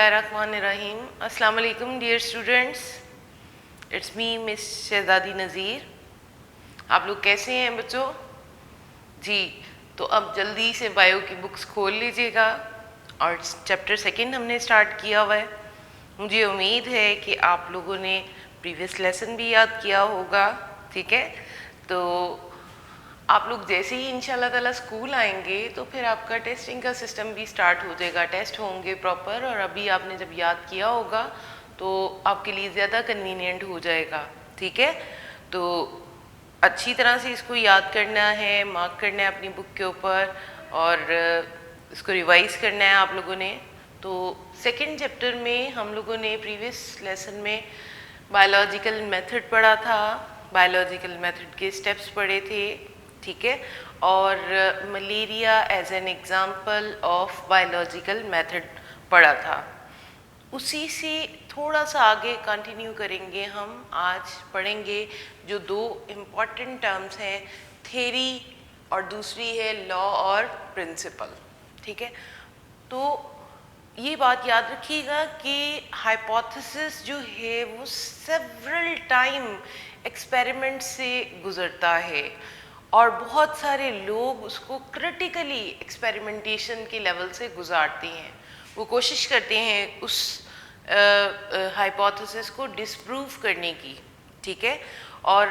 बिस्मिल्लाहिर्रहमानिर्रहीम। अस्सलाम वालेकुम dear students, it's me miss Shahzadi Nazir. आप लोग कैसे हैं बच्चों? जी, तो अब जल्दी से बायो की बुक्स खोल लीजिएगा और चैप्टर सेकंड हमने स्टार्ट किया हुआ है। मुझे उम्मीद है कि आप लोगों ने प्रीवियस लेसन भी याद किया होगा, ठीक है? तो आप लोग जैसे ही इंशाल्लाह ताला स्कूल आएंगे तो फिर आपका टेस्टिंग का सिस्टम भी स्टार्ट हो जाएगा, टेस्ट होंगे प्रॉपर, और अभी आपने जब याद किया होगा तो आपके लिए ज़्यादा कन्वीनियंट हो जाएगा, ठीक है? तो अच्छी तरह से इसको याद करना है, मार्क करना है अपनी बुक के ऊपर और इसको रिवाइज करना है आप लोगों ने। तो सेकेंड चैप्टर में हम लोगों ने प्रीवियस लेसन में बायोलॉजिकल मेथड पढ़ा था, बायोलॉजिकल मेथड के स्टेप्स पढ़े थे, ठीक है? और malaria as an example of biological method पढ़ा था। उसी से थोड़ा सा आगे कंटिन्यू करेंगे हम। आज पढ़ेंगे जो दो इम्पॉर्टेंट टर्म्स हैं, थ्योरी और दूसरी है लॉ और प्रिंसिपल, ठीक है? तो ये बात याद रखिएगा कि हाइपोथेसिस जो है वो सेवरल टाइम एक्सपेरिमेंट से गुजरता है और बहुत सारे लोग उसको क्रिटिकली एक्सपेरिमेंटेशन के लेवल से गुजारते हैं। वो कोशिश करते हैं उस हाइपोथेसिस को डिसप्रूव करने की, ठीक है? और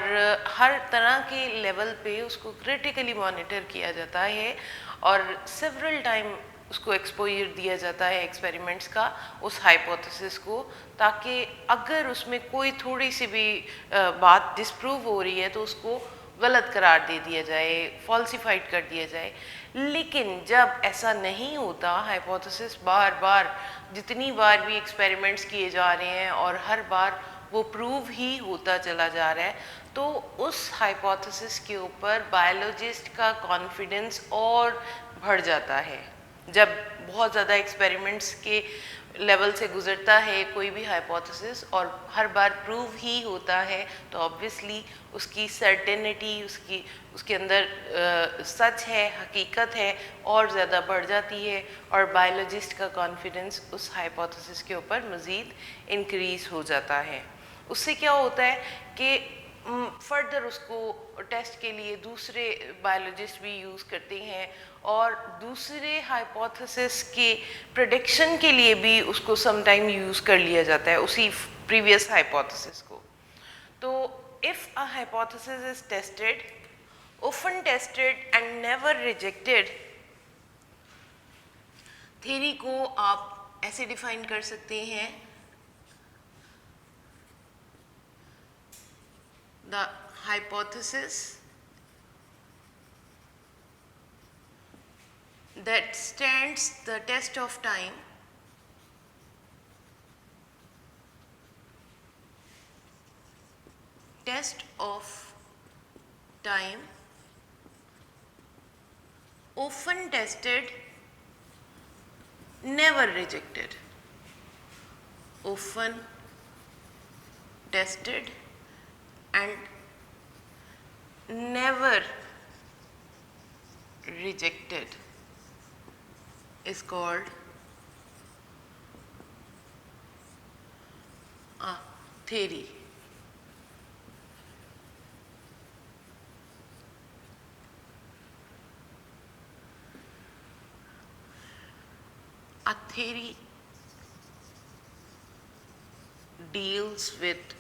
हर तरह के लेवल पे उसको क्रिटिकली मॉनिटर किया जाता है और सेवरल टाइम उसको एक्सपोजर दिया जाता है एक्सपेरिमेंट्स का उस हाइपोथेसिस को, ताकि अगर उसमें कोई थोड़ी सी भी बात डिसप्रूव हो रही है तो उसको गलत करार दे दिया जाए, फॉल्सिफाइड कर दिया जाए। लेकिन जब ऐसा नहीं होता, हाइपोथेसिस बार बार जितनी बार भी एक्सपेरिमेंट्स किए जा रहे हैं और हर बार वो प्रूव ही होता चला जा रहा है, तो उस हाइपोथेसिस के ऊपर बायोलॉजिस्ट का कॉन्फिडेंस और बढ़ जाता है। जब बहुत ज़्यादा एक्सपेरिमेंट्स के लेवल से गुजरता है कोई भी हाइपोथेसिस और हर बार प्रूव ही होता है, तो ऑब्वियसली उसकी सर्टेनिटी, उसके अंदर सच है, हकीकत है, और ज़्यादा बढ़ जाती है और बायोलॉजिस्ट का कॉन्फिडेंस उस हाइपोथेसिस के ऊपर मज़ीद इंक्रीज़ हो जाता है। उससे क्या होता है कि फर्दर उसको टेस्ट के लिए दूसरे बायोलॉजिस्ट भी यूज़ करते हैं और दूसरे हाइपोथेसिस के प्रेडिक्शन के लिए भी उसको समटाइम यूज़ कर लिया जाता है उसी प्रीवियस हाइपोथेसिस को। तो if a hypothesis is tested, often tested and never rejected, theory को आप ऐसे डिफाइन कर सकते हैं, the hypothesis that stands the test of time often tested, never rejected. Often tested and never rejected is called a theory. A theory deals with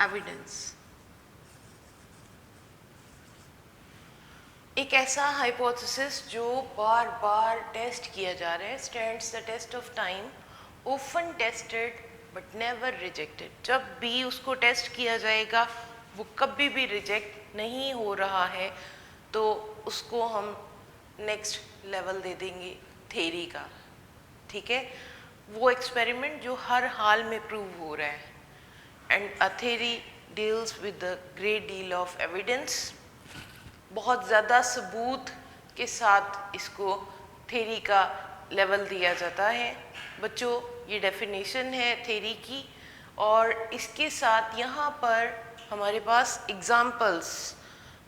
evidence. एक ऐसा hypothesis जो बार बार test किया जा रहा है, stands the test of time, often tested but never rejected. जब भी उसको टेस्ट किया जाएगा वो कभी भी रिजेक्ट नहीं हो रहा है, तो उसको हम नेक्स्ट लेवल दे देंगे थ्योरी का, ठीक है? वो एक्सपेरिमेंट जो हर हाल में प्रूव हो रहा है। And a theory deals with the great deal of evidence, बहुत ज़्यादा सबूत के साथ इसको थ्योरी का लेवल दिया जाता है। बच्चों, ये डेफिनेशन है थ्योरी की, और इसके साथ यहाँ पर हमारे पास एग्जाम्पल्स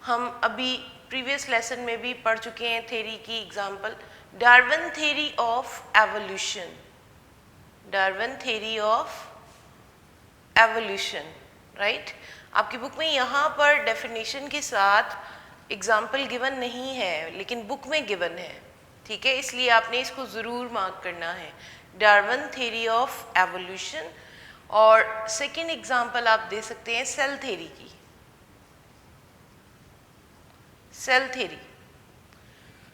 हम अभी प्रीवियस लेसन में भी पढ़ चुके हैं थ्योरी की example, Darwin theory of evolution, Darwin theory of evolution, right. आपकी बुक में यहाँ पर डेफिनेशन के साथ एग्जाम्पल गिवन नहीं है, लेकिन बुक में गिवन है, ठीक है, इसलिए आपने इसको ज़रूर मार्क करना है, डार्विन थ्योरी ऑफ एवोल्यूशन। और सेकेंड एग्जाम्पल आप दे सकते हैं सेल थ्योरी की, सेल थ्योरी,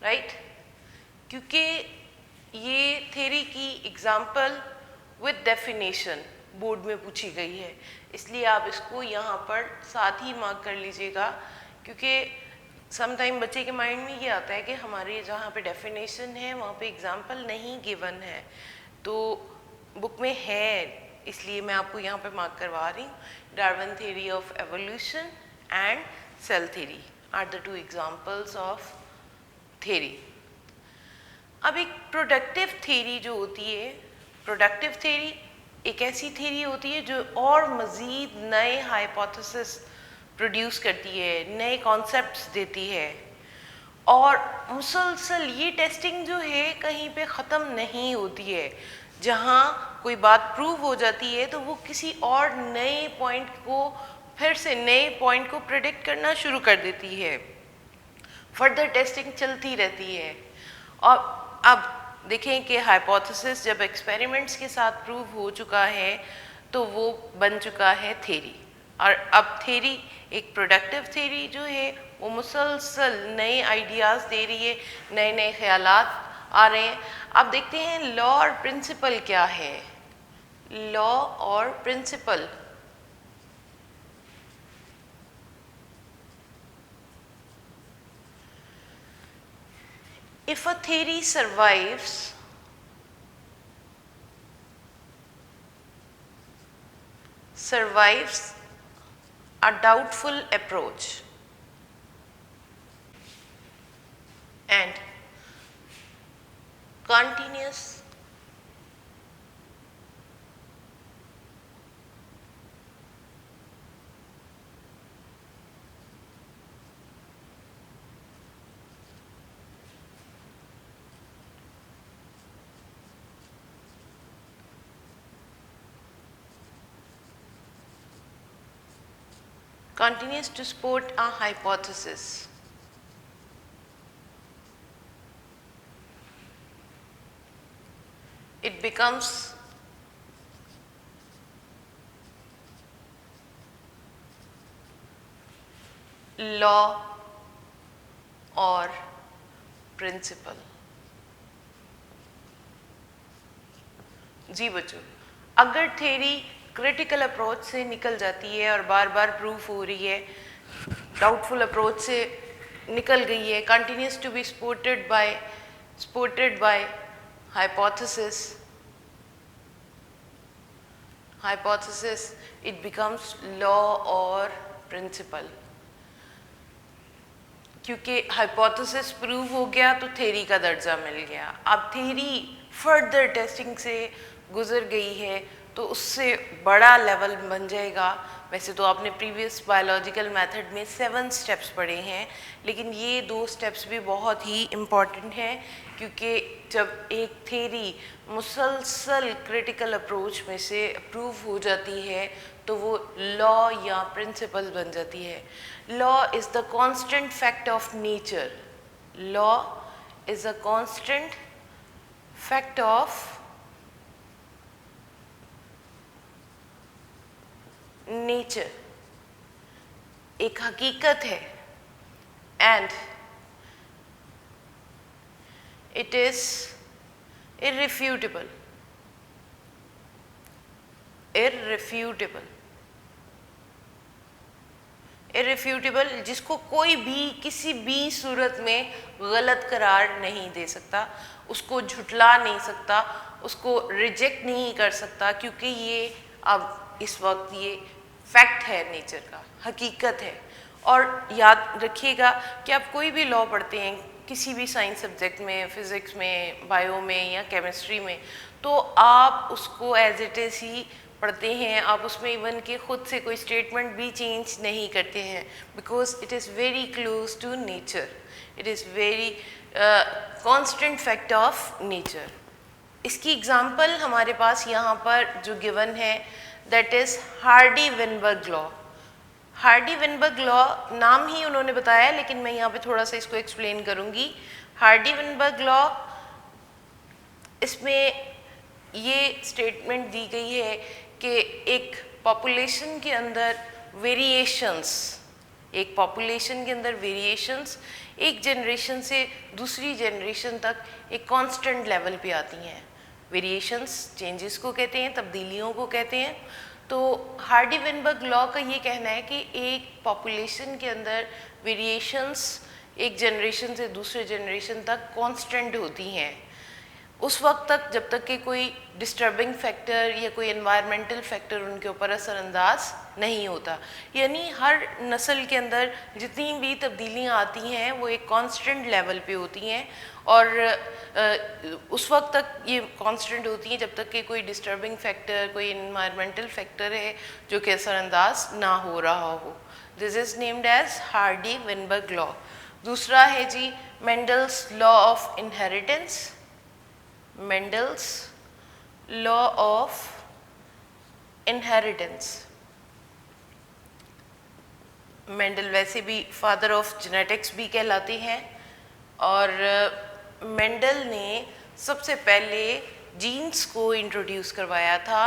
राइट, क्योंकि ये थ्योरी की एग्जाम्पल विद डेफिनेशन बोर्ड में पूछी गई है, इसलिए आप इसको यहाँ पर साथ ही मार्क कर लीजिएगा, क्योंकि समटाइम बच्चे के माइंड में ये आता है कि हमारे जहाँ पे डेफिनेशन है वहाँ पे एग्जाम्पल नहीं गिवन है, तो बुक में है, इसलिए मैं आपको यहाँ पे मार्क करवा रही हूँ। Darwin theory of evolution and cell theory are the two examples of theory. अब एक प्रोडक्टिव थ्योरी जो होती है, प्रोडक्टिव थ्योरी एक ऐसी थ्योरी होती है जो और मज़ीद नए हाइपोथेसिस प्रोड्यूस करती है, नए कॉन्सेप्ट्स देती है, और मुसलसल ये टेस्टिंग जो है कहीं पे ख़त्म नहीं होती है। जहाँ कोई बात प्रूव हो जाती है तो वो किसी और नए पॉइंट को, फिर से नए पॉइंट को प्रेडिक्ट करना शुरू कर देती है, फर्दर टेस्टिंग चलती रहती है। और अब देखें कि हाइपोथेसिस जब एक्सपेरिमेंट्स के साथ प्रूव हो चुका है तो वो बन चुका है थ्योरी, और अब थ्योरी एक प्रोडक्टिव थ्योरी जो है वो मुसलसल नए आइडियाज़ दे रही है, नए नए ख्यालात आ रहे हैं। अब देखते हैं लॉ और प्रिंसिपल क्या है। लॉ और principal, if a theory survives a doubtful approach and continues to support a hypothesis, it becomes law or principle। जी बच्चों, अगर थ्योरी क्रिटिकल अप्रोच से निकल जाती है और बार बार प्रूफ हो रही है, डाउटफुल अप्रोच से निकल गई है, continues to be supported by hypothesis, it becomes law or principle। क्योंकि हाइपोथेसिस प्रूव हो गया तो थ्योरी का दर्जा मिल गया। अब थ्योरी फर्दर टेस्टिंग से गुजर गई है तो उससे बड़ा लेवल बन जाएगा। वैसे तो आपने प्रीवियस बायोलॉजिकल मेथड में 7 स्टेप्स पढ़े हैं, लेकिन ये 2 स्टेप्स भी बहुत ही इम्पॉर्टेंट हैं, क्योंकि जब एक थ्योरी मुसलसल क्रिटिकल अप्रोच में से प्रूव हो जाती है तो वो लॉ या प्रिंसिपल बन जाती है। Law is the constant fact of nature, law is a constant fact of nature, एक हकीकत है, एंड इट इज irrefutable, जिसको कोई भी किसी भी सूरत में गलत करार नहीं दे सकता, उसको झुटला नहीं सकता, उसको रिजेक्ट नहीं कर सकता, क्योंकि ये अब इस वक्त ये फैक्ट है, नेचर का हकीकत है। और याद रखिएगा कि आप कोई भी लॉ पढ़ते हैं किसी भी साइंस सब्जेक्ट में, फिज़िक्स में, बायो में या केमिस्ट्री में, तो आप उसको एज इट इज़ ही पढ़ते हैं आप उसमें इवन के खुद से कोई स्टेटमेंट भी चेंज नहीं करते हैं, because it is very close to nature, it is very constant fact of nature. इसकी एग्जांपल हमारे पास यहाँ पर जो गिवन है that is Hardy Weinberg law. Hardy Weinberg law नाम ही उन्होंने बताया, लेकिन मैं यहाँ पे थोड़ा सा इसको एक्सप्लेन करूँगी। हार्डी-विनबर्ग लॉ, इसमें ये स्टेटमेंट दी गई है कि एक पॉपुलेशन के अंदर वेरिएशंस, एक पॉपुलेशन के अंदर वेरिएशंस एक जनरेशन से दूसरी जनरेशन तक एक कांस्टेंट लेवल पे आती हैं। वेरिएशंस चेंजेस को कहते हैं, तब्दीलियों को कहते हैं। तो हार्डी-विनबर्ग लॉ का ये कहना है कि एक पॉपुलेशन के अंदर वेरिएशंस एक जनरेशन से दूसरे जनरेशन तक कांस्टेंट होती हैं उस वक्त तक जब तक कि कोई डिस्टर्बिंग फैक्टर या कोई एनवायरमेंटल फैक्टर उनके ऊपर असरअंदाज नहीं होता। यानी हर नस्ल के अंदर जितनी भी तब्दीलियाँ आती हैं वो एक कांस्टेंट लेवल पे होती हैं और उस वक्त तक ये कांस्टेंट होती हैं जब तक कि कोई डिस्टर्बिंग फैक्टर, कोई एनवायरमेंटल फैक्टर है जो कि असरअंदाज ना हो रहा हो। This is named as Hardy Weinberg law. दूसरा है जी Mendel's law of inheritance. Mendel's law of inheritance. Mendel वैसे भी फादर ऑफ जेनेटिक्स भी कहलाते हैं और मेंडल ने सबसे पहले जीन्स को इंट्रोड्यूस करवाया था।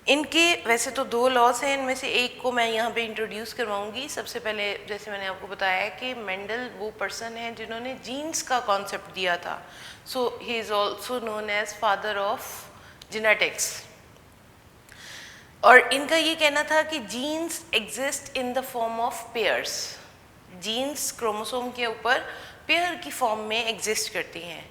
इनके वैसे तो दो लॉस हैं, इनमें से एक को मैं यहाँ पे इंट्रोड्यूस करवाऊँगी। सबसे पहले जैसे मैंने आपको बताया कि मेंडल वो पर्सन है जिन्होंने जीन्स का कॉन्सेप्ट दिया था। So he is also known as father of genetics. और इनका ये कहना था कि genes exist in the form of pairs. Genes chromosome के ऊपर पेयर की फॉर्म में एग्जिस्ट करती हैं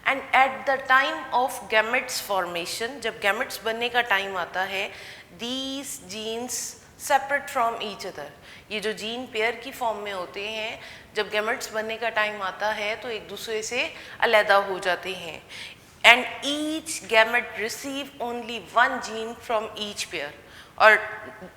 and at the time of gametes formation, जब गैमेट्स बनने का टाइम आता है, these genes separate from each other. ये जो जीन पेयर की फॉर्म में होते हैं जब गैमेट्स बनने का टाइम आता है तो एक दूसरे से अलहदा हो जाते हैं and each gamete receive only one gene from each pair. और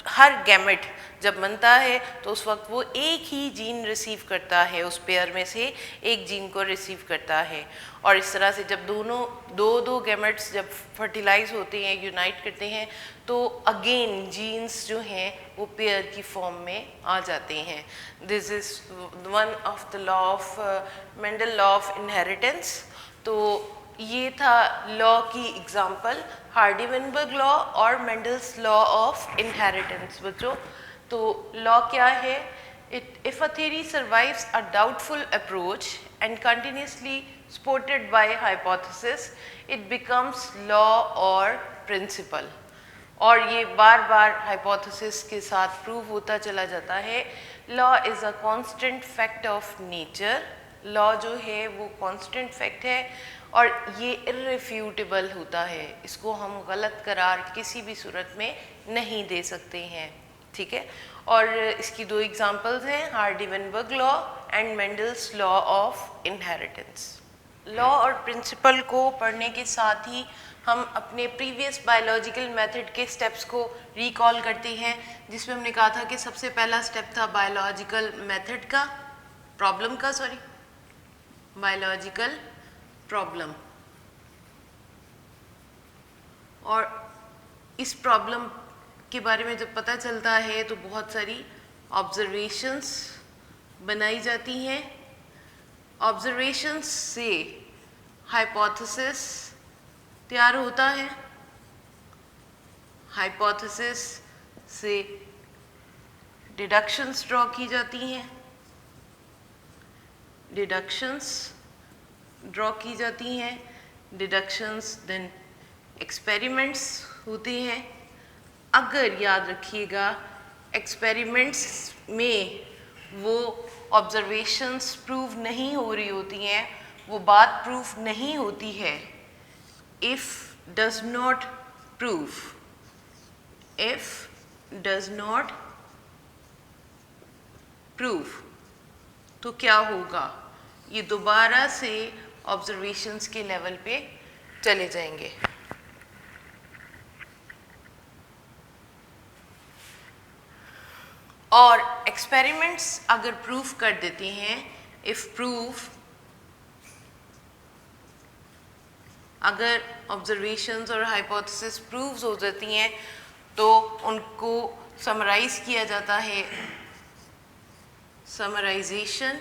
हर गैमेट जब बनता है तो उस वक्त वो एक ही जीन रिसीव करता है, उस पेयर में से एक जीन को रिसीव करता है। और इस तरह से जब दो गैमेट्स जब फर्टिलाइज होते हैं, यूनाइट करते हैं, तो अगेन जीन्स जो हैं वो पेयर की फॉर्म में आ जाते हैं। This is one of the law of Mendel law of inheritance. तो ये था लॉ की एग्जाम्पल, हार्डी-विनबर्ग लॉ और मेंडल्स लॉ ऑफ इनहेरिटेंस। बच्चों तो लॉ क्या है? If a theory survives a doubtful approach and continuously supported by hypothesis, it becomes law or principle। और ये बार बार हाइपोथेसिस के साथ प्रूव होता चला जाता है। Law is a constant fact of nature. Law जो है वो कांस्टेंट फैक्ट है और ये इर्रिफ्यूटेबल होता है, इसको हम गलत करार किसी भी सूरत में नहीं दे सकते हैं, ठीक है। और इसकी दो एग्जांपल्स हैं, Hardy-Weinberg law and Mendel's law of inheritance. Law और प्रिंसिपल को पढ़ने के साथ ही हम अपने प्रीवियस बायोलॉजिकल मेथड के स्टेप्स को रिकॉल करते हैं, जिसमें हमने कहा था कि सबसे पहला स्टेप था बायोलॉजिकल मेथड का, बायोलॉजिकल प्रॉब्लम। और इस प्रॉब्लम के बारे में जब पता चलता है तो बहुत सारी ऑब्जर्वेशंस बनाई जाती हैं। ऑब्जर्वेशंस से हाइपोथेसिस तैयार होता है, हाइपोथेसिस से डिडक्शंस ड्रॉ की जाती हैं, डिडक्शंस ड्रॉ की जाती हैं, डिडक्शंस देन एक्सपेरिमेंट्स होते हैं। अगर याद रखिएगा एक्सपेरिमेंट्स में वो ऑब्जर्वेशंस प्रूव नहीं हो रही होती हैं, वो बात प्रूव नहीं होती है, if does not prove, if does not prove, तो क्या होगा? ये दोबारा से ऑब्जर्वेशंस के लेवल पे चले जाएंगे। और एक्सपेरिमेंट्स अगर प्रूफ कर देते हैं, इफ प्रूफ, अगर ऑब्जर्वेशंस और हाइपोथेसिस प्रूव्स हो जाती हैं तो उनको समराइज किया जाता है, summarization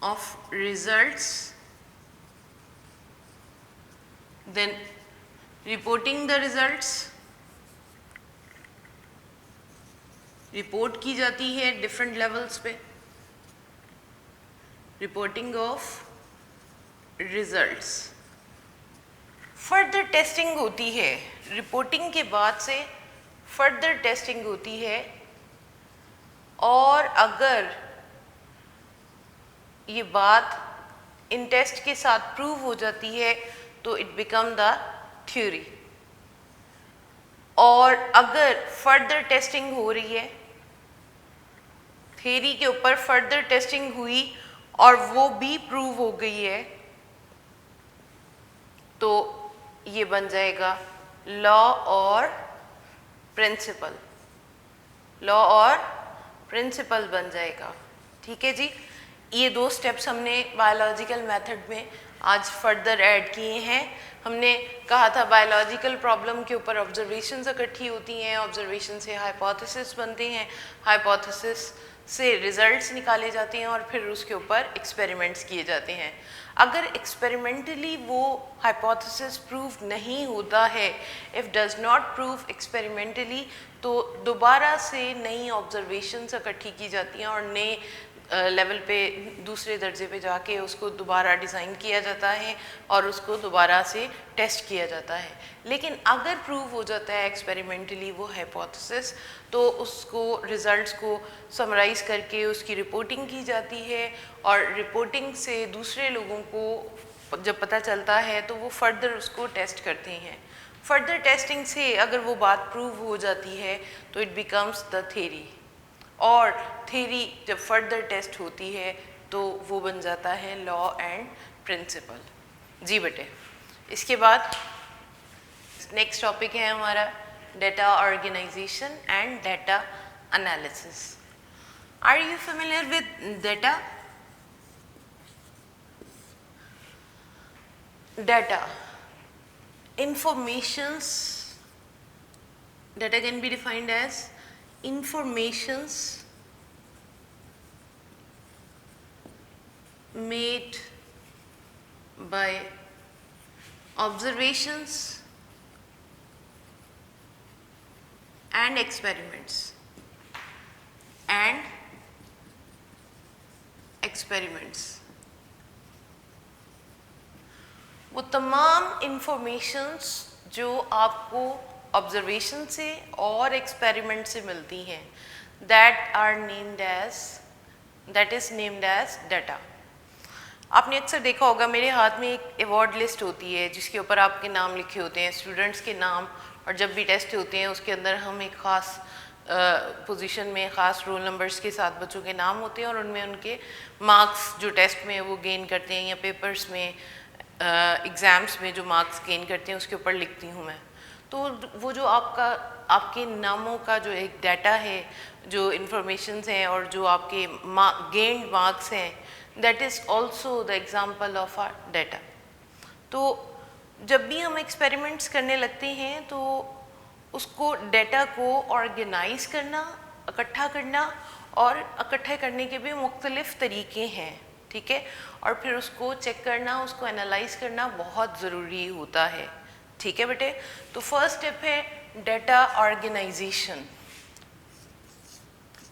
of results, then reporting the results, report की जाती है डिफरेंट लेवल्स पे, reporting of results. Further testing होती है, रिपोर्टिंग के बाद से फर्दर टेस्टिंग होती है, और अगर ये बात इन टेस्ट के साथ प्रूव हो जाती है तो इट बिकम द थ्योरी। और अगर फर्दर टेस्टिंग हो रही है, थ्योरी के ऊपर फर्दर टेस्टिंग हुई और वो भी प्रूव हो गई है, तो ये बन जाएगा लॉ और प्रिंसिपल, लॉ और प्रिंसिपल बन जाएगा। ठीक है जी, ये दो स्टेप्स हमने बायोलॉजिकल मेथड में आज फर्दर ऐड किए हैं। हमने कहा था बायोलॉजिकल प्रॉब्लम के ऊपर ऑब्जर्वेशंस इकट्ठी होती हैं, ऑब्जर्वेशन से हाइपोथेसिस बनते हैं, हाइपोथेसिस से रिजल्ट्स निकाले जाते हैं और फिर उसके ऊपर एक्सपेरिमेंट्स किए जाते हैं। अगर एक्सपेरिमेंटली वो हाइपोथेसिस प्रूव नहीं होता है, if does not prove experimentally, तो दोबारा से नई ऑब्जर्वेशंस इकट्ठी की जाती हैं और नए लेवल पे दूसरे दर्जे पे जाके उसको दोबारा डिज़ाइन किया जाता है और उसको दोबारा से टेस्ट किया जाता है। लेकिन अगर प्रूव हो जाता है एक्सपेरिमेंटली वो हाइपोथेसिस, तो उसको रिजल्ट्स को समराइज करके उसकी रिपोर्टिंग की जाती है, और रिपोर्टिंग से दूसरे लोगों को जब पता चलता है तो वो फर्दर उसको टेस्ट करते हैं। फर्दर टेस्टिंग से अगर वो बात प्रूव हो जाती है तो इट बिकम्स द थ्योरी, और थ्योरी जब फर्दर टेस्ट होती है तो वो बन जाता है लॉ एंड प्रिंसिपल। जी बेटे, इसके बाद नेक्स्ट टॉपिक है हमारा data organization and data analysis. Are you familiar with data? Data, informations, data can be defined as informations made by observations and experiments वो तमाम इंफॉर्मेशंस जो आपको ऑब्जर्वेशन से और एक्सपेरिमेंट से मिलती हैं, that is named as data. आपने अक्सर देखा होगा मेरे हाथ में एक अवार्ड लिस्ट होती है जिसके ऊपर आपके नाम लिखे होते हैं, स्टूडेंट्स के नाम, और जब भी टेस्ट होते हैं उसके अंदर हम एक ख़ास पोजीशन में ख़ास रोल नंबर्स के साथ बच्चों के नाम होते हैं और उनमें उनके मार्क्स जो टेस्ट में वो गेन करते हैं या पेपर्स में एग्ज़ाम्स में जो मार्क्स गेन करते हैं उसके ऊपर लिखती हूँ मैं। तो वो जो आपके नामों का जो एक डाटा है, जो इंफॉर्मेशंस हैं और जो आपके गेन्ड मार्क्स हैं, that is also the example of our data. तो जब भी हम एक्सपेरिमेंट्स करने लगते हैं तो उसको डेटा को ऑर्गेनाइज करना, इकट्ठा करना, और इकट्ठा करने के भी मुख्तलिफ तरीके हैं, ठीक है, और फिर उसको चेक करना, उसको एनालाइज करना बहुत ज़रूरी होता है। ठीक है बेटे, तो फर्स्ट स्टेप है डेटा ऑर्गेनाइजेशन।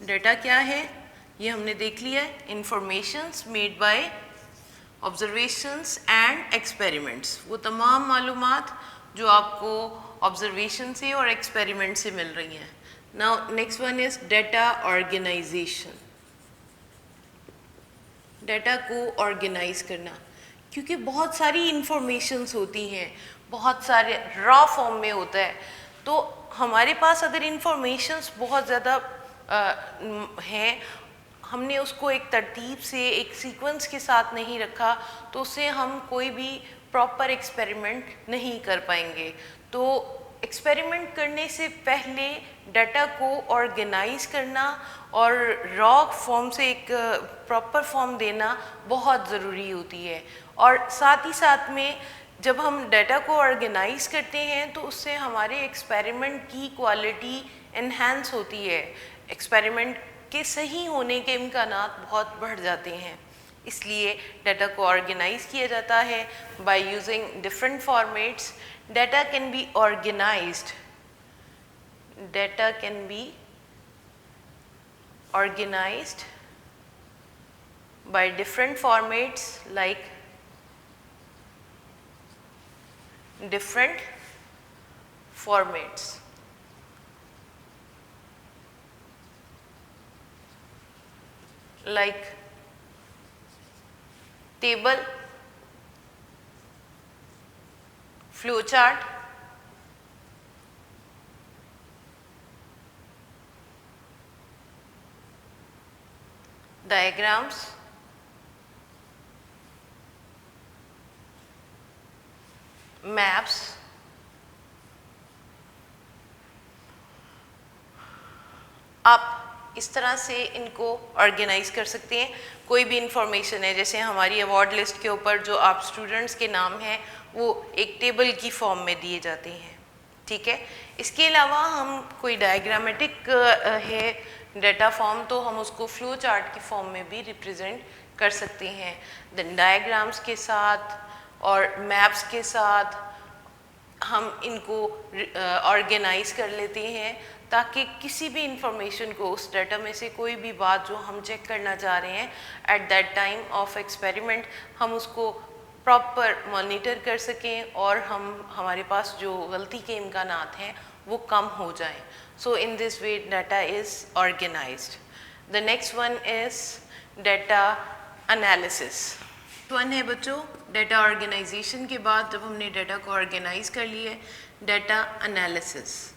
डेटा क्या है ये हमने देख लिया है, informations made by observations and experiments, वो तमाम मालूमात जो आपको ऑब्जर्वेशन से और एक्सपेरिमेंट से मिल रही हैं। Now next one is data organization. Data को ऑर्गेनाइज करना, क्योंकि बहुत सारी इंफॉर्मेशंस होती हैं, बहुत सारे रॉ फॉर्म में होता है, तो हमारे पास अगर इंफॉर्मेशंस बहुत ज़्यादा हैं, हमने उसको एक तरतीब से एक सीक्वेंस के साथ नहीं रखा, तो उससे हम कोई भी प्रॉपर एक्सपेरिमेंट नहीं कर पाएंगे। तो एक्सपेरिमेंट करने से पहले डाटा को ऑर्गेनाइज करना और रॉ फॉर्म से एक प्रॉपर फॉर्म देना बहुत ज़रूरी होती है। और साथ ही साथ में जब हम डाटा को ऑर्गेनाइज करते हैं तो उससे हमारे एक्सपेरिमेंट की क्वालिटी एनहांस होती है, एक्सपेरिमेंट के सही होने के इम्कानात बहुत बढ़ जाते हैं। इसलिए डाटा को ऑर्गेनाइज किया जाता है by using different formats. Data can be organized, data can be organized by different formats like different formats. Like table, flowchart, diagrams, maps, आप इस तरह से इनको ऑर्गेनाइज कर सकते हैं। कोई भी इंफॉर्मेशन है, जैसे हमारी अवार्ड लिस्ट के ऊपर जो आप स्टूडेंट्स के नाम हैं वो एक टेबल की फॉर्म में दिए जाते हैं, ठीक है। इसके अलावा हम कोई डायग्रामेटिक है डाटा फॉर्म तो हम उसको फ्लो चार्ट की फॉर्म में भी रिप्रेजेंट कर सकते हैं। देन डायग्राम्स के साथ और मैप्स के साथ हम इनको ऑर्गेनाइज कर लेते हैं ताकि किसी भी इंफॉर्मेशन को, उस डाटा में से कोई भी बात जो हम चेक करना चाह रहे हैं at that time of experiment, हम उसको प्रॉपर मॉनिटर कर सकें और हमारे पास जो गलती के इम्कानात हैं वो कम हो जाएं। So in this way data is organised. The next one is data analysis. One है बच्चों, डाटा ऑर्गेनाइजेशन के बाद जब हमने डाटा को ऑर्गेनाइज कर लिए, डाटा एनालिसिस।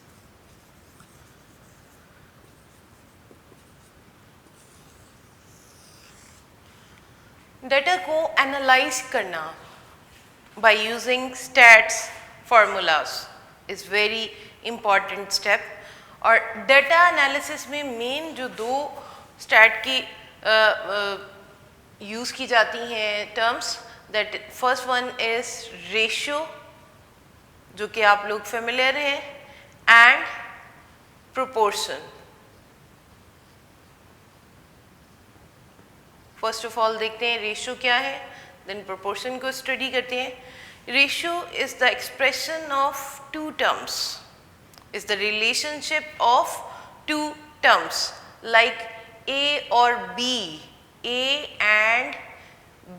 डाटा को एनालाइज करना by using stats formulas is very important step. और डाटा एनालिसिस में मेन जो दो स्टैट की यूज़ की जाती हैं terms, that first one is ratio, जो कि आप लोग फेमिलियर हैं, and proportion. First of all देखते हैं रेशियो क्या है, देन प्रोपोर्शन को स्टडी करते हैं। Ratio is the expression of two terms, is the relationship of two terms like A और B, A and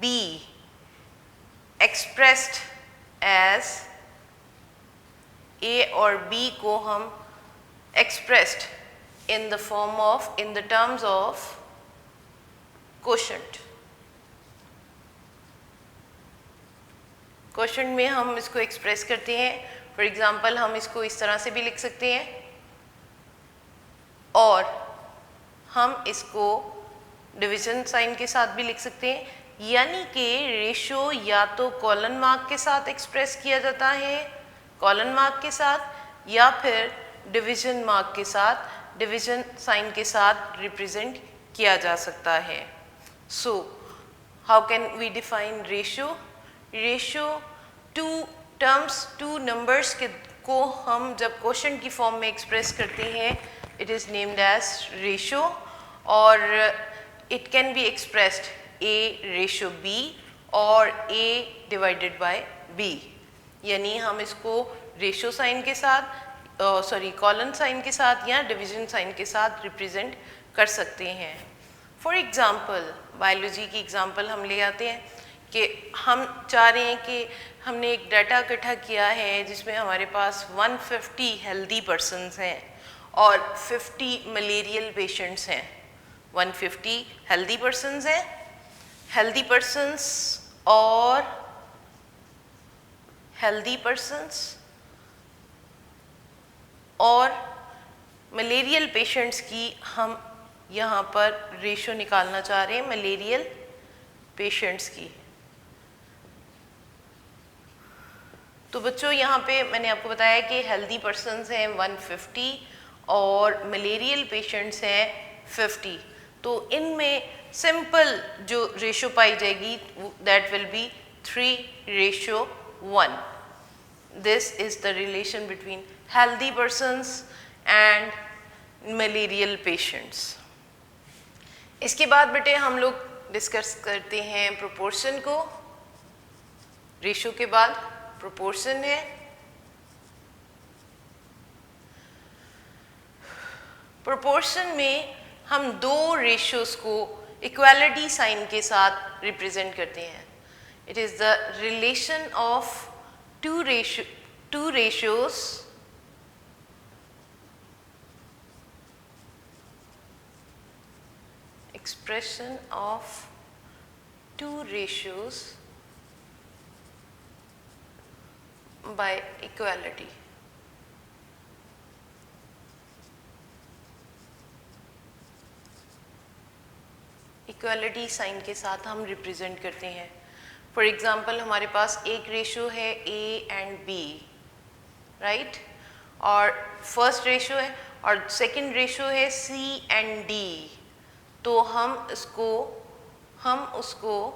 B expressed as A और B को हम expressed in the form of, in the terms of quotient। Question में हम इसको express करते हैं। For example हम इसको इस तरह से भी लिख सकते हैं और हम इसको डिवीजन साइन के साथ भी लिख सकते हैं, यानी कि रेशो या तो कॉलन मार्क के साथ एक्सप्रेस किया जाता है, कॉलन मार्क के साथ, या फिर डिवीजन मार्क के साथ, डिवीजन साइन के साथ रिप्रेजेंट किया जा सकता है। So how can we define ratio? Ratio two terms, two numbers के को हम जब क्वेश्चन की फॉर्म में एक्सप्रेस करते हैं, it is named as ratio. और it can be expressed A ratio B और A divided by B, यानी हम इसको रेशो साइन के साथ, कॉलन साइन के साथ या डिवीजन साइन के साथ रिप्रेजेंट कर सकते हैं। फॉर एग्जांपल बायोलॉजी की एग्जांपल हम ले आते हैं कि हम चाह रहे हैं कि हमने एक डाटा इकट्ठा किया है जिसमें हमारे पास 150 हेल्दी पर्सनस हैं और 50 मलेरियल पेशेंट्स हैं। 150 हेल्दी पर्सनस हैं, हेल्दी पर्सनस और हेल्दी पर्सनस और मलेरियल पेशेंट्स की हम यहाँ पर रेशो निकालना चाह रहे हैं, मलेरियल पेशेंट्स की। तो बच्चों यहाँ पे मैंने आपको बताया कि हेल्दी पर्सनस हैं 150 और मलेरियल पेशेंट्स हैं 50। तो इनमें सिंपल जो रेशो पाई जाएगी that will be 3:1। This is the relation between healthy persons and malarial patients. इसके बाद बेटे हम लोग डिस्कस करते हैं प्रोपोर्शन को। रेशो के बाद प्रोपोर्शन है। प्रोपोर्शन में हम दो रेशियोज को इक्वालिटी साइन के साथ रिप्रेजेंट करते हैं। It is the relation of two ratios expression of two ratios by equality। Equality sign के साथ हम रिप्रेजेंट करते हैं। फॉर एग्जांपल हमारे पास एक रेशियो है A एंड B, राइट, और फर्स्ट रेशियो है और सेकंड रेशियो है C एंड D। तो हम उसको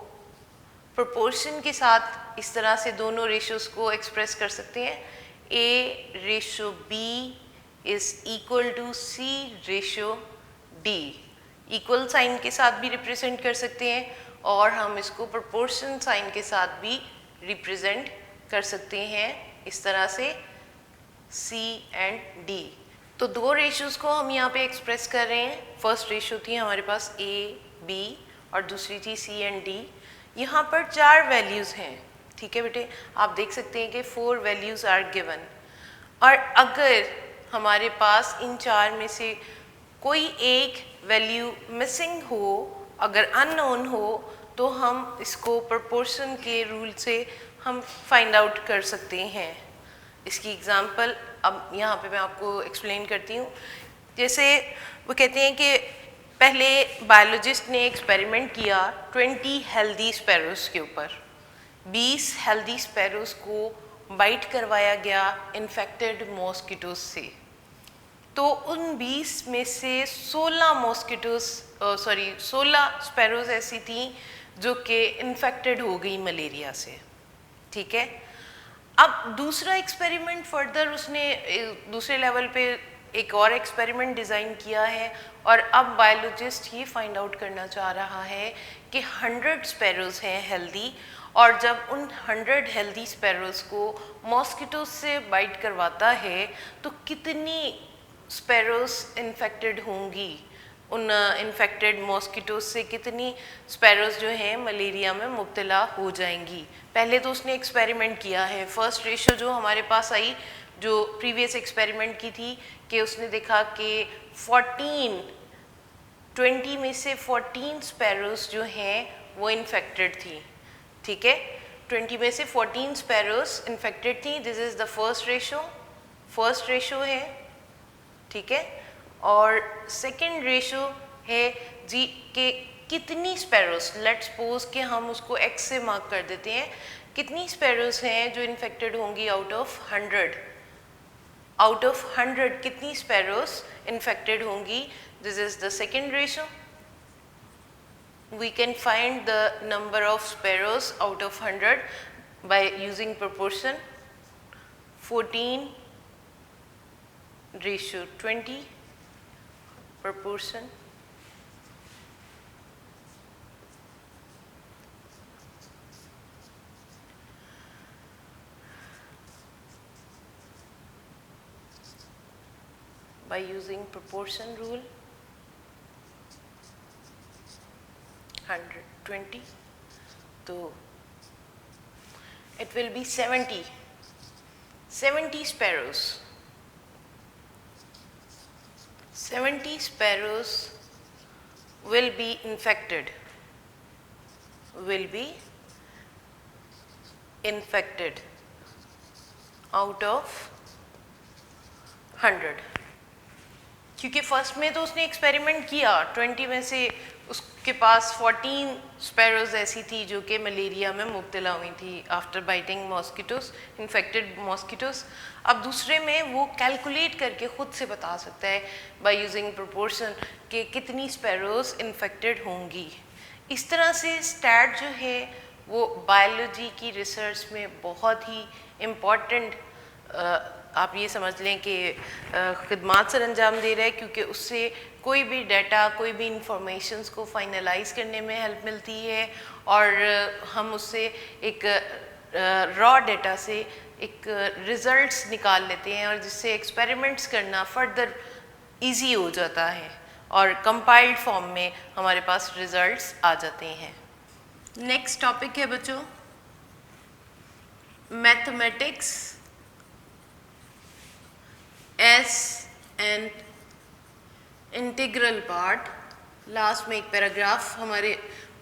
प्रोपोर्शन के साथ इस तरह से दोनों रेशियोज को एक्सप्रेस कर सकते हैं। A/B is equal to C/D। Equal sign के साथ भी रिप्रेजेंट कर सकते हैं और हम इसको प्रोपोर्शन साइन के साथ भी रिप्रेजेंट कर सकते हैं इस तरह से C एंड D। तो दो रेशियोज को हम यहाँ पे एक्सप्रेस कर रहे हैं। फर्स्ट रेशियो थी हमारे पास A/B और दूसरी थी C एंड D। यहाँ पर 4 वैल्यूज़ हैं, ठीक है बेटे, आप देख सकते हैं कि 4 वैल्यूज़ आर गिवन। और अगर हमारे पास इन 4 में से कोई एक वैल्यू मिसिंग हो, अगर अननोन हो, तो हम इसको प्रोपोर्शन के रूल से हम फाइंड आउट कर सकते हैं। इसकी एग्जांपल अब यहाँ पे मैं आपको एक्सप्लेन करती हूँ। जैसे वो कहते हैं कि पहले बायोलॉजिस्ट ने एक्सपेरिमेंट किया 20 हेल्दी स्पैरोज के ऊपर। 20 हेल्दी स्पैरोज को बाइट करवाया गया इन्फेक्टेड मॉस्किटोज से। तो उन 20 में से 16 स्पैरोज ऐसी थी जो कि इन्फेक्टेड हो गई मलेरिया से, ठीक है। अब दूसरा एक्सपेरिमेंट फर्दर उसने दूसरे लेवल पे एक और एक्सपेरिमेंट डिज़ाइन किया है और अब बायोलॉजिस्ट ये फाइंड आउट करना चाह रहा है कि 100 स्पैरोज हैं हेल्दी, और जब उन 100 हेल्दी स्पैरोज को मॉस्किटोज से बाइट करवाता है तो कितनी स्पैरोज इन्फेक्टेड होंगी, उन इन्फेक्टेड मॉस्किटोज से कितनी स्पैरोज जो हैं मलेरिया में मुब्तला हो जाएंगी। पहले तो उसने एक्सपेरिमेंट किया है। फर्स्ट रेशियो जो हमारे पास आई जो प्रीवियस एक्सपेरिमेंट की थी कि उसने देखा कि 20 में से 14 स्पैरोज जो हैं वो इन्फेक्टेड थी, ठीक है। 20 में से 14 स्पैरोज इन्फेक्टेड थी। This is the first ratio है, ठीक है। और सेकेंड रेशियो है जी के कितनी स्पैरोज, लेट्स सपोज कि हम उसको x से मार्क कर देते हैं, कितनी स्पैरोज हैं जो इन्फेक्टेड होंगी आउट ऑफ 100 कितनी स्पैरोज इन्फेक्टेड होंगी। This is the second ratio. We can find the number of sparrows out of 100 by using proportion 14:20 proportion by using proportion rule 120, so it will be 70 sparrows. 70 sparrows will be infected out of 100। क्योंकि first में तो उसने experiment किया, 20 में से उसके पास 14 sparrows ऐसी थी जो कि मलेरिया में मुब्तला हुई थी after biting mosquitoes, infected mosquitoes. अब दूसरे में वो कैलकुलेट करके ख़ुद से बता सकता है बाय यूजिंग प्रोपोर्शन कि कितनी स्पैरोज इन्फेक्टेड होंगी। इस तरह से स्टैट जो है वो बायोलॉजी की रिसर्च में बहुत ही इम्पॉर्टेंट, आप ये समझ लें कि खिदमात सर अंजाम दे रहा है, क्योंकि उससे कोई भी डाटा, कोई भी इंफॉर्मेशंस को फाइनलाइज करने में हेल्प मिलती है और हम उससे एक रॉ डाटा से एक रिजल्ट्स निकाल लेते हैं और जिससे एक्सपेरिमेंट्स करना फर्दर इजी हो जाता है और कंपाइल्ड फॉर्म में हमारे पास रिजल्ट्स आ जाते हैं। नेक्स्ट टॉपिक है बच्चों mathematics S and integral part. Last में एक पैराग्राफ हमारे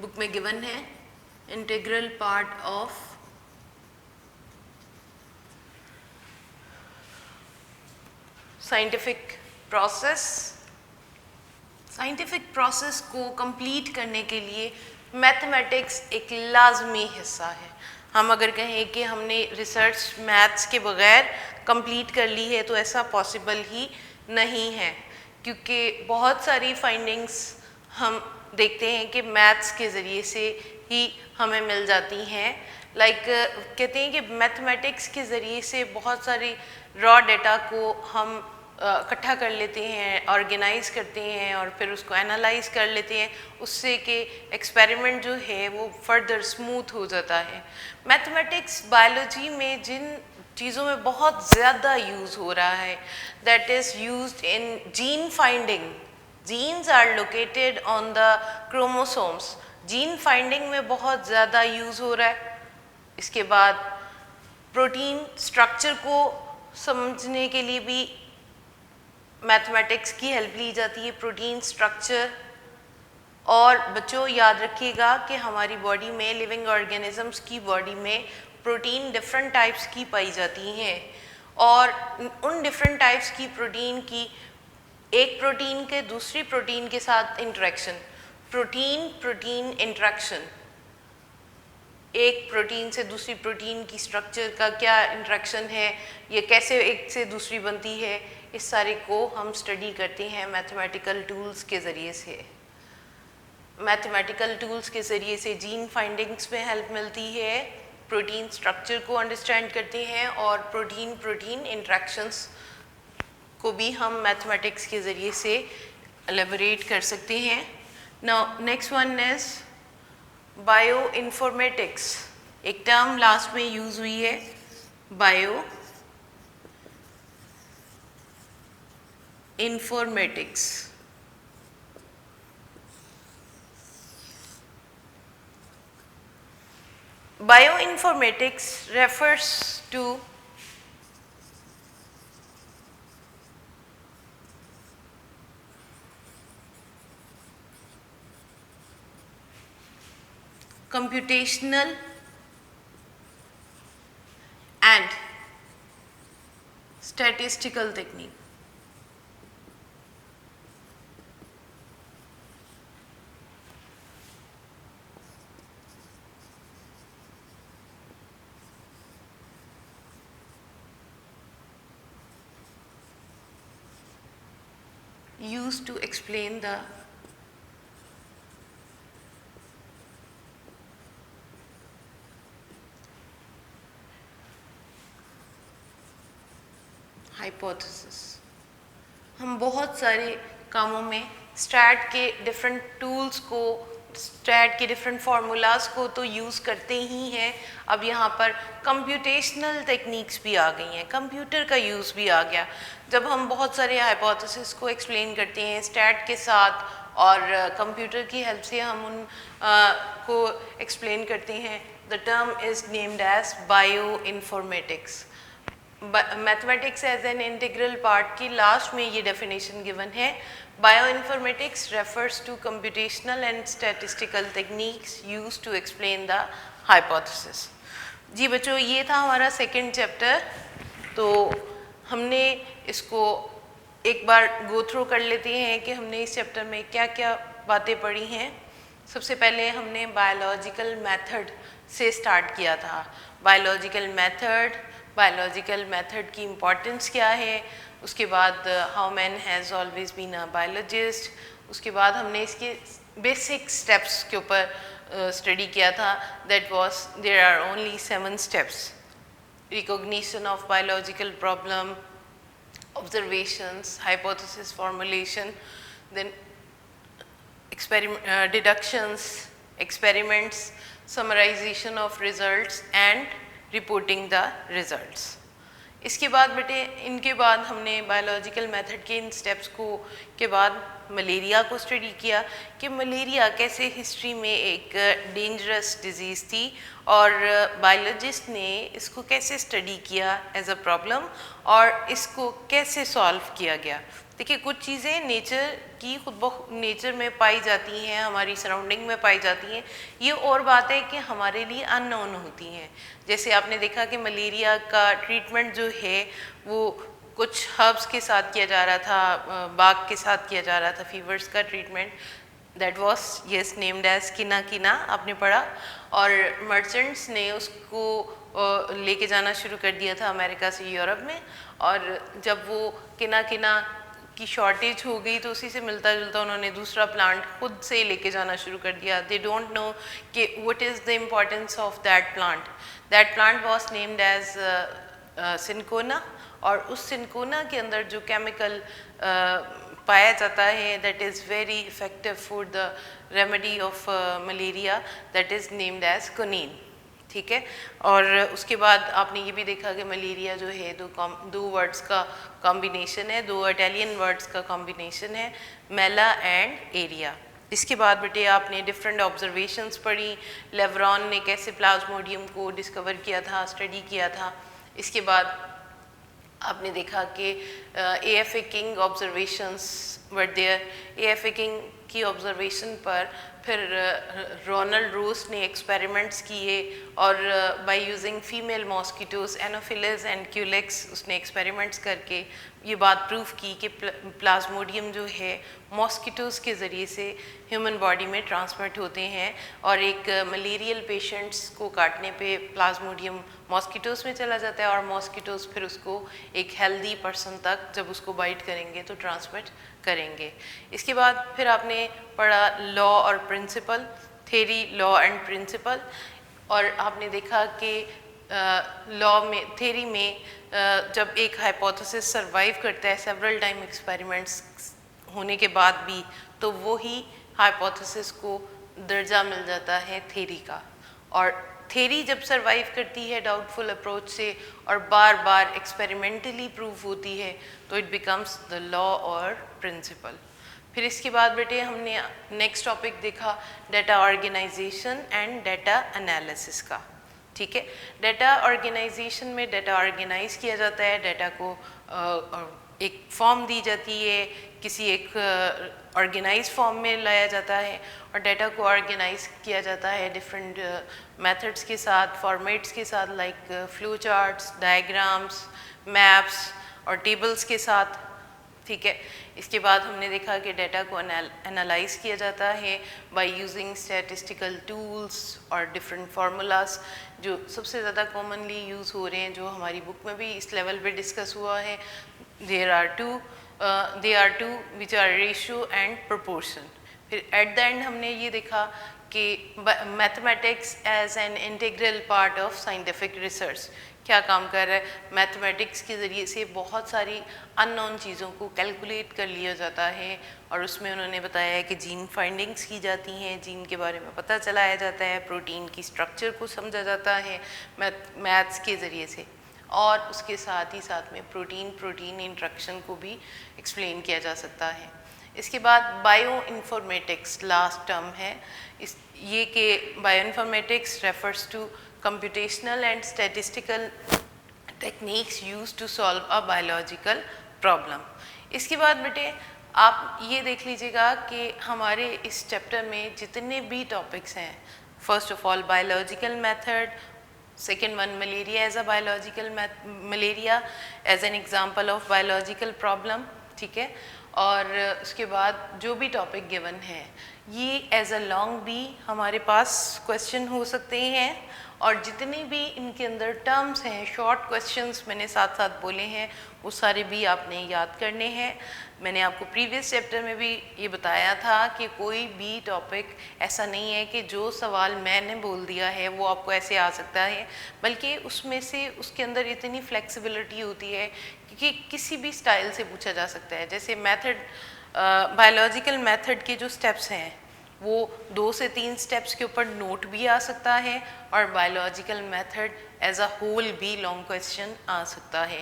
बुक में गिवन है, integral part of scientific process. Scientific process को कंप्लीट करने के लिए मैथमेटिक्स एक लाजमी हिस्सा है। हम अगर कहें कि हमने रिसर्च मैथ्स के बगैर कंप्लीट कर ली है तो ऐसा पॉसिबल ही नहीं है, क्योंकि बहुत सारी फाइंडिंग्स हम देखते हैं कि मैथ्स के ज़रिए से ही हमें मिल जाती हैं। लाइक कहते हैं कि मैथमेटिक्स के ज़रिए से बहुत सारी रॉ डेटा को हम इकट्ठा कर लेते हैं, ऑर्गेनाइज करते हैं और फिर उसको एनालाइज कर लेते हैं, उससे कि एक्सपेरिमेंट जो है वो फर्दर स्मूथ हो जाता है। मैथमेटिक्स बायोलॉजी में जिन चीज़ों में बहुत ज़्यादा यूज़ हो रहा है, that is used in gene finding. Genes are located on the chromosomes, gene finding में बहुत ज़्यादा यूज़ हो रहा है। इसके बाद प्रोटीन स्ट्रक्चर को समझने के लिए भी मैथमेटिक्स की हेल्प ली जाती है, प्रोटीन स्ट्रक्चर। और बच्चों याद रखिएगा कि हमारी बॉडी में, लिविंग ऑर्गेनिजम्स की बॉडी में प्रोटीन डिफरेंट टाइप्स की पाई जाती हैं और उन डिफरेंट टाइप्स की प्रोटीन की एक प्रोटीन के दूसरी प्रोटीन के साथ इंटरेक्शन, प्रोटीन प्रोटीन इंटरेक्शन, एक प्रोटीन से दूसरी प्रोटीन की स्ट्रक्चर का क्या इंटरेक्शन है, ये कैसे एक से दूसरी बनती है, इस सारे को हम स्टडी करते हैं मैथमेटिकल टूल्स के ज़रिए से। मैथमेटिकल टूल्स के ज़रिए से जीन फाइंडिंग्स में हेल्प मिलती है, प्रोटीन स्ट्रक्चर को अंडरस्टैंड करते हैं और प्रोटीन प्रोटीन इंटरेक्शंस को भी हम मैथमेटिक्स के ज़रिए से एलेबोरेट कर सकते हैं। Now next one is bio informatics. एक टर्म लास्ट में यूज़ हुई है, bio informatics. Bioinformatics refers to computational and statistical technique. Used to explain the hypothesis। हम बहुत सारे कामों में स्टैट के डिफरेंट टूल्स को, स्टैट के डिफरेंट फार्मूलाज को तो यूज़ करते ही हैं। अब यहाँ पर कंप्यूटेशनल टेक्निक्स भी आ गई हैं, कंप्यूटर का यूज़ भी आ गया। जब हम बहुत सारे हाइपोथेसिस को एक्सप्लेन करते हैं स्टैट के साथ और कंप्यूटर की हेल्प से हम उन को एक्सप्लेन करते हैं, the term is named as bio informatics. Mathematics as an integral part की लास्ट में ये डेफिनेशन गिवन है, bioinformatics refers to computational and statistical techniques used to explain the hypothesis. जी बच्चों, ये था हमारा सेकंड चैप्टर। तो हमने इसको एक बार गो थ्रू कर लेते हैं कि हमने इस चैप्टर में क्या क्या बातें पढ़ी हैं। सबसे पहले हमने बायोलॉजिकल मेथड से स्टार्ट किया था। बायोलॉजिकल मेथड की इम्पोर्टेंस क्या है, उसके बाद how man has always been a biologist, उसके बाद हमने इसके बेसिक स्टेप्स के ऊपर स्टडी किया था। That was there are only 7 steps: recognition of biological problem, observations, hypothesis formulation, then deductions, experiments, summarization of results and reporting the results. इसके बाद बेटे इनके बाद हमने बायोलॉजिकल मेथड के इन स्टेप्स को के बाद मलेरिया को स्टडी किया कि मलेरिया कैसे हिस्ट्री में एक डेंजरस डिजीज़ थी और बायोलॉजिस्ट ने इसको कैसे स्टडी किया एज अ प्रॉब्लम और इसको कैसे सॉल्व किया गया। देखिए कुछ चीज़ें नेचर की नेचर में पाई जाती हैं, हमारी सराउंडिंग में पाई जाती हैं, ये और बात है कि हमारे लिए अननोन होती हैं। जैसे आपने देखा कि मलेरिया का ट्रीटमेंट जो है वो कुछ हर्ब्स के साथ किया जा रहा था, बाग के साथ किया जा रहा था फीवर्स का treatment, that was yes named as किना आपने पढ़ा, और मर्चेंट्स ने उसको लेके जाना शुरू कर दिया था अमेरिका से यूरोप में, और जब वो किना की शॉर्टेज हो गई तो उसी से मिलता जुलता उन्होंने दूसरा प्लांट खुद से लेके जाना शुरू कर दिया। दे डोंट नो कि what is the importance of that plant. That plant was named as cinchona, और उस सिनकोना के अंदर जो केमिकल पाया जाता है that is very effective for the remedy of malaria, that is named as quinine. ठीक है, और उसके बाद आपने ये भी देखा कि मलेरिया जो है दो वर्ड्स का कॉम्बिनेशन है, 2 इटालियन वर्ड्स का कॉम्बिनेशन है, मेला एंड एरिया। इसके बाद बेटे आपने डिफरेंट ऑब्जर्वेशंस पढ़ी, लेवरॉन ने कैसे प्लाज्मोडियम को डिस्कवर किया था, स्टडी किया था। इसके बाद आपने देखा कि AFA King observations were there. AFA King की ऑब्जर्वेशन पर फिर रोनाल्ड रोस ने एक्सपेरिमेंट्स किए और by using female mosquitoes Anopheles and Culex उसने एक्सपेरिमेंट्स करके ये बात प्रूफ की कि प्लाज्मोडियम जो है मॉस्किटोज़ के ज़रिए से ह्यूमन बॉडी में ट्रांसमिट होते हैं, और एक मलेरियल पेशेंट्स को काटने पे प्लाज्मोडियम मॉस्किटोज़ में चला जाता है और मॉस्किटोज़ फिर उसको एक हेल्दी पर्सन तक जब उसको बाइट करेंगे तो ट्रांसमिट करेंगे। इसके बाद फिर आपने पढ़ा लॉ और principle, theory, law and principle, और आपने देखा कि लॉ में, थेरी में जब एक हाइपोथेसिस सरवाइव करता है सेवरल टाइम एक्सपेरिमेंट्स होने के बाद भी, तो वो ही हाइपोथेसिस को दर्जा मिल जाता है थेरी का। और थेरी जब सरवाइव करती है डाउटफुल अप्रोच से और बार बार एक्सपेरिमेंटली प्रूव होती है तो इट बिकम्स द लॉ और प्रिंसिपल। फिर इसके बाद बेटे हमने नेक्स्ट टॉपिक देखा data organization and data analysis का। ठीक है, डाटा ऑर्गेनाइजेशन में डाटा ऑर्गेनाइज किया जाता है, डाटा को एक फॉर्म दी जाती है, किसी एक ऑर्गेनाइज फॉर्म में लाया जाता है और डाटा को ऑर्गेनाइज किया जाता है डिफरेंट मेथड्स के साथ, फॉर्मेट्स के साथ, like flow charts, diagrams, maps और टेबल्स के साथ। ठीक है, इसके बाद हमने देखा कि डाटा को एनालाइज किया जाता है बाय यूजिंग स्टैटिस्टिकल टूल्स और डिफरेंट फार्मूलाज जो सबसे ज़्यादा कॉमनली यूज़ हो रहे हैं, जो हमारी बुक में भी इस लेवल पे डिस्कस हुआ है। There are two which are ratio and proportion. फिर एट द एंड हमने ये देखा कि mathematics as an integral part of scientific research क्या काम कर रहा है। मैथमेटिक्स के ज़रिए से बहुत सारी अननोन चीज़ों को कैलकुलेट कर लिया जाता है और उसमें उन्होंने बताया है कि जीन फाइंडिंग्स की जाती हैं, जीन के बारे में पता चलाया जाता है, प्रोटीन की स्ट्रक्चर को समझा जाता है मैथ्स के ज़रिए से, और उसके साथ ही साथ में प्रोटीन इंट्रैक्शन को भी एक्सप्लेन किया जा सकता है। इसके बाद बायो इन्फॉर्मेटिक्स लास्ट टर्म है ये कि bioinformatics refers to computational and statistical techniques used to solve a biological problem। इसके बाद बेटे आप ये देख लीजिएगा कि हमारे इस चैप्टर में जितने भी टॉपिक्स हैं, first of all biological method, second one malaria as a biological malaria as an example of biological problem, ठीक है, और उसके बाद जो भी टॉपिक गिवन है ये एज अ लॉन्ग भी हमारे पास क्वेश्चन हो सकते हैं, और जितने भी इनके अंदर टर्म्स हैं, शॉर्ट क्वेश्चंस मैंने साथ साथ बोले हैं, वो सारे भी आपने याद करने हैं। मैंने आपको प्रीवियस चैप्टर में भी ये बताया था कि कोई भी टॉपिक ऐसा नहीं है कि जो सवाल मैंने बोल दिया है वो आपको ऐसे आ सकता है, बल्कि उसमें से उसके अंदर इतनी फ्लेक्सिबिलिटी होती है कि किसी भी स्टाइल से पूछा जा सकता है। जैसे मेथड, बायोलॉजिकल मेथड के जो स्टेप्स हैं वो 2 से 3 स्टेप्स के ऊपर नोट भी आ सकता है, और biological method as a whole भी लॉन्ग क्वेश्चन आ सकता है।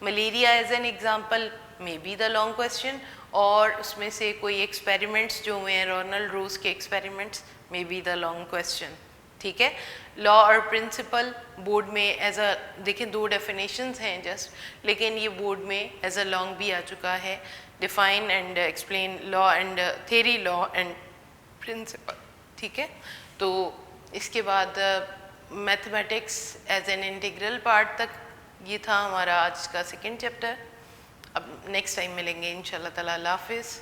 Malaria as an example may be the long question, और उसमें से कोई एक्सपेरिमेंट्स जो हुए हैं, रोनाल्ड रोज के experiments, may be the long question. ठीक है, लॉ और प्रिंसिपल बोर्ड में एज अ, देखें 2 डेफिनेशंस हैं जस्ट, लेकिन ये बोर्ड में एज अ लॉन्ग भी आ चुका है। Define and explain law and theory, law and principle. ठीक है, तो इसके बाद mathematics as an integral part तक ये था हमारा आज का सेकंड चैप्टर। अब नेक्स्ट टाइम मिलेंगे इंशाल्लाह ताला। अल्लाह हाफिज़।